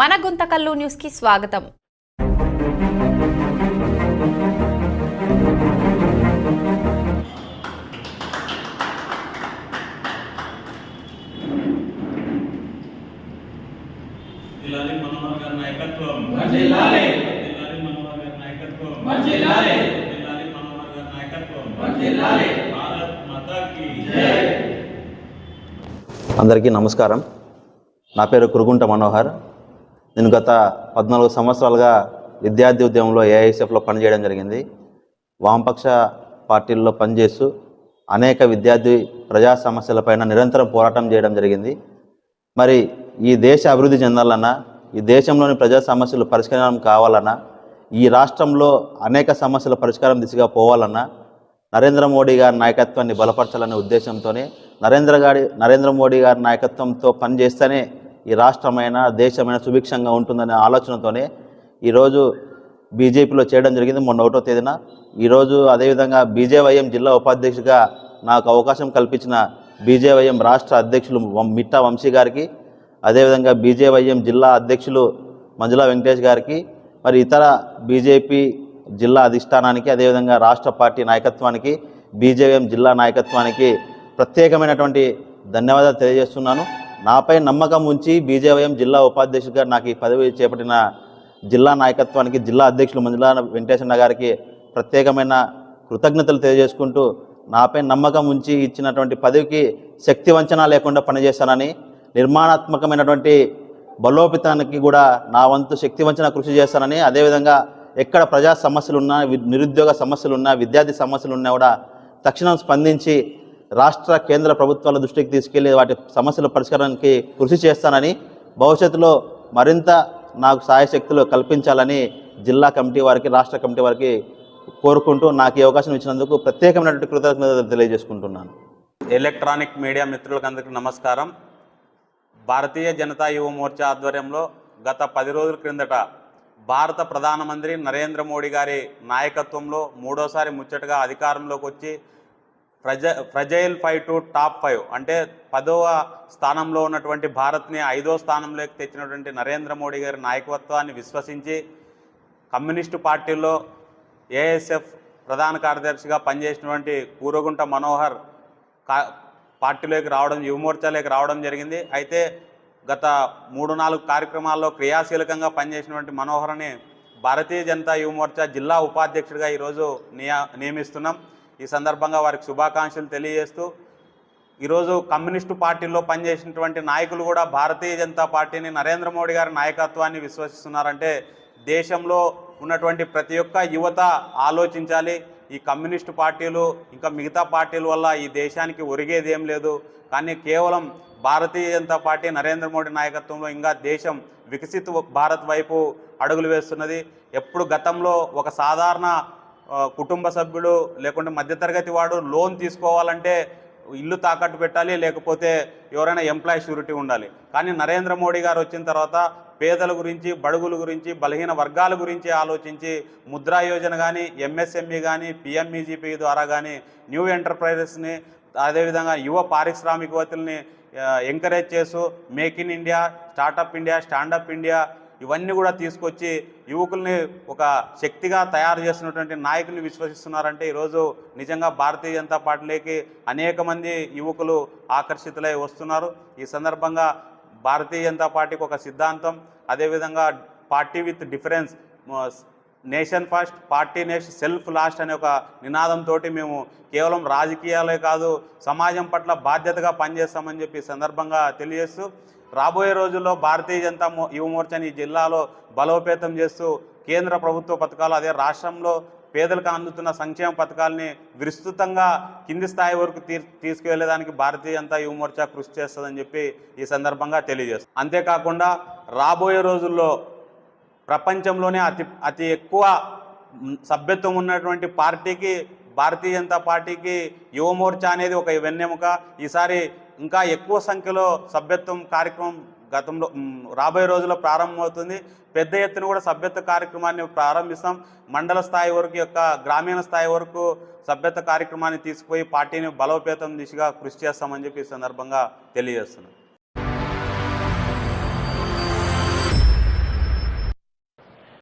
మన గుంతకల్లు న్యూస్ కి స్వాగతం. అందరికీ నమస్కారం. నా పేరు కురుగుంట మనోహర్. నేను గత 14 సంవత్సరాలుగా విద్యార్థి ఉద్యమంలో ఏఐఎస్ఎఫ్లో పనిచేయడం జరిగింది. వామపక్ష పార్టీల్లో పనిచేస్తూ అనేక విద్యార్థి ప్రజా సమస్యలపైన నిరంతరం పోరాటం చేయడం జరిగింది. మరి ఈ దేశ అభివృద్ధి చెందాలన్నా, ఈ దేశంలోని ప్రజా సమస్యలు పరిష్కారం కావాలన్నా, ఈ రాష్ట్రంలో అనేక సమస్యల పరిష్కారం దిశగా పోవాలన్నా నరేంద్ర మోడీ గారి నాయకత్వాన్ని బలపరచాలనే ఉద్దేశంతోనే నరేంద్ర మోడీ గారి నాయకత్వంతో పనిచేస్తేనే ఈ రాష్ట్రమైన దేశమైన సుభిక్షంగా ఉంటుందనే ఆలోచనతోనే ఈరోజు బీజేపీలో చేయడం జరిగింది. మొన్న 1వ తేదీన. ఈరోజు అదేవిధంగా బీజేవైఎం జిల్లా ఉపాధ్యక్షుడిగా నాకు అవకాశం కల్పించిన బీజేవైఎం రాష్ట్ర అధ్యక్షులు మిట్టా వంశీ గారికి, అదేవిధంగా బీజేవైఎం జిల్లా అధ్యక్షులు మంజులా వెంకటేష్ గారికి, మరి ఇతర బీజేపీ జిల్లా అధిష్టానానికి, అదేవిధంగా రాష్ట్ర పార్టీ నాయకత్వానికి, బీజేవైఎం జిల్లా నాయకత్వానికి ప్రత్యేకమైనటువంటి ధన్యవాదాలు తెలియజేస్తున్నాను. నాపై నమ్మకం ఉంచి బీజేవైఎం జిల్లా ఉపాధ్యక్షుడిగా నాకు ఈ పదవి చేపట్టిన జిల్లా నాయకత్వానికి, జిల్లా అధ్యక్షులు మంజులా వెంకటేశ్వర గారికి ప్రత్యేకమైన కృతజ్ఞతలు తెలియజేసుకుంటూ, నాపై నమ్మకం ఉంచి ఇచ్చినటువంటి పదవికి శక్తి వంచన లేకుండా పనిచేస్తానని, నిర్మాణాత్మకమైనటువంటి బలోపేతానికి కూడా నా వంతు శక్తి వంచన కృషి చేస్తానని, అదేవిధంగా ఎక్కడ ప్రజా సమస్యలున్నా, నిరుద్యోగ సమస్యలున్నా, విద్యార్థి సమస్యలున్నా కూడా తక్షణం స్పందించి రాష్ట్ర కేంద్ర ప్రభుత్వాల దృష్టికి తీసుకెళ్లి వాటి సమస్యల పరిష్కారానికి కృషి చేస్తానని, భవిష్యత్తులో మరింత నాకు సాయశక్తులు కల్పించాలని జిల్లా కమిటీ వారికి, రాష్ట్ర కమిటీ వారికి కోరుకుంటూ నాకు ఈ అవకాశం ఇచ్చినందుకు ప్రత్యేకమైనటువంటి కృతజ్ఞతలు తెలియజేసుకుంటున్నాను. ఎలక్ట్రానిక్ మీడియా మిత్రులకు అందరికీ నమస్కారం. భారతీయ జనతా యువ మోర్చా ఆధ్వర్యంలో గత 10 రోజుల క్రిందట భారత ప్రధానమంత్రి నరేంద్ర మోడీ గారి నాయకత్వంలో 3వసారి ముచ్చటగా అధికారంలోకి వచ్చి ఫ్రజైల్ 5 టు టాప్ 5 అంటే 10వ స్థానంలో ఉన్నటువంటి భారత్ని 5వ స్థానంలోకి తెచ్చినటువంటి నరేంద్ర మోడీ గారి నాయకత్వాన్ని విశ్వసించి కమ్యూనిస్టు పార్టీల్లో ఏఎస్ఎఫ్ ప్రధాన కార్యదర్శిగా పనిచేసినటువంటి కూరగుంట మనోహర్ పార్టీలోకి రావడం, యువమోర్చాలోకి రావడం జరిగింది. అయితే గత 3-4 కార్యక్రమాల్లో క్రియాశీలకంగా పనిచేసినటువంటి మనోహర్ని భారతీయ జనతా యువమోర్చా జిల్లా ఉపాధ్యక్షుడిగా ఈరోజు నియమిస్తున్నాం. ఈ సందర్భంగా వారికి శుభాకాంక్షలు తెలియజేస్తూ, ఈరోజు కమ్యూనిస్టు పార్టీల్లో పనిచేసినటువంటి నాయకులు కూడా భారతీయ జనతా పార్టీని, నరేంద్ర మోడీ గారి నాయకత్వాన్ని విశ్వసిస్తున్నారంటే దేశంలో ఉన్నటువంటి ప్రతి ఒక్క యువత ఆలోచించాలి. ఈ కమ్యూనిస్టు పార్టీలు ఇంకా మిగతా పార్టీల వల్ల ఈ దేశానికి ఒరిగేది ఏం లేదు. కానీ కేవలం భారతీయ జనతా పార్టీ, నరేంద్ర మోడీ నాయకత్వంలో ఇంకా దేశం వికసిత భారత్ వైపు అడుగులు వేస్తున్నది. ఎప్పుడు గతంలో ఒక సాధారణ కుటుంబ సభ్యుడు లేకుంటే మధ్యతరగతి వాడు లోన్ తీసుకోవాలంటే ఇల్లు తాకట్టు పెట్టాలి, లేకపోతే ఎవరైనా ఎంప్లాయీ షూరిటీ ఉండాలి. కానీ నరేంద్ర మోడీ గారు వచ్చిన తర్వాత పేదల గురించి, బడుగుల గురించి, బలహీన వర్గాల గురించి ఆలోచించి ముద్రా యోజన కానీ, ఎంఎస్ఎంఈ కానీ, పిఎంఈజీపీ ద్వారా కానీ న్యూ ఎంటర్ప్రైజెస్ని, అదేవిధంగా యువ పారిశ్రామికవేత్తల్ని ఎంకరేజ్ చేస్తూ make in India, startup India, standup India ఇవన్నీ కూడా తీసుకొచ్చి యువకుల్ని ఒక శక్తిగా తయారు చేస్తున్నటువంటి నాయకుల్ని విశ్వసిస్తున్నారంటే ఈరోజు నిజంగా భారతీయ జనతా పార్టీలోకి అనేక మంది యువకులు ఆకర్షితులై వస్తున్నారు. ఈ సందర్భంగా భారతీయ జనతా పార్టీకి ఒక సిద్ధాంతం, అదేవిధంగా party with difference, nation first, party nation, self last అనే ఒక నినాదంతో మేము కేవలం రాజకీయాలే కాదు సమాజం పట్ల బాధ్యతగా పనిచేస్తామని చెప్పి సందర్భంగా తెలియజేస్తూ, రాబోయే రోజుల్లో భారతీయ జనతా యువ మోర్చాని జిల్లాలో బలోపేతం చేస్తూ కేంద్ర ప్రభుత్వ పథకాలు, అదే రాష్ట్రంలో పేదలకు అందుతున్న సంక్షేమ పథకాలని విస్తృతంగా కింది స్థాయి వరకు తీసుకువెళ్ళేదానికి భారతీయ జనతా యువ మోర్చా కృషి చేస్తుందని చెప్పి ఈ సందర్భంగా తెలియజేస్తుంది. అంతేకాకుండా రాబోయే రోజుల్లో ప్రపంచంలోనే అతి ఎక్కువ సభ్యత్వం ఉన్నటువంటి పార్టీకి, భారతీయ జనతా పార్టీకి యువ మోర్చా అనేది ఒక వెన్నెముక. ఈసారి ఇంకా ఎక్కువ సంఖ్యలో సభ్యత్వం కార్యక్రమం గతంలో రాబోయే రోజుల్లో ప్రారంభమవుతుంది. పెద్ద ఎత్తున కూడా సభ్యత్వ కార్యక్రమాన్ని ప్రారంభిస్తాం. మండల స్థాయి వరకు గ్రామీణ స్థాయి వరకు సభ్యత్వ కార్యక్రమాన్ని తీసుకుపోయి పార్టీని బలోపేతం దిశగా కృషి చేస్తామని చెప్పి ఈ సందర్భంగా తెలియజేస్తున్నాం.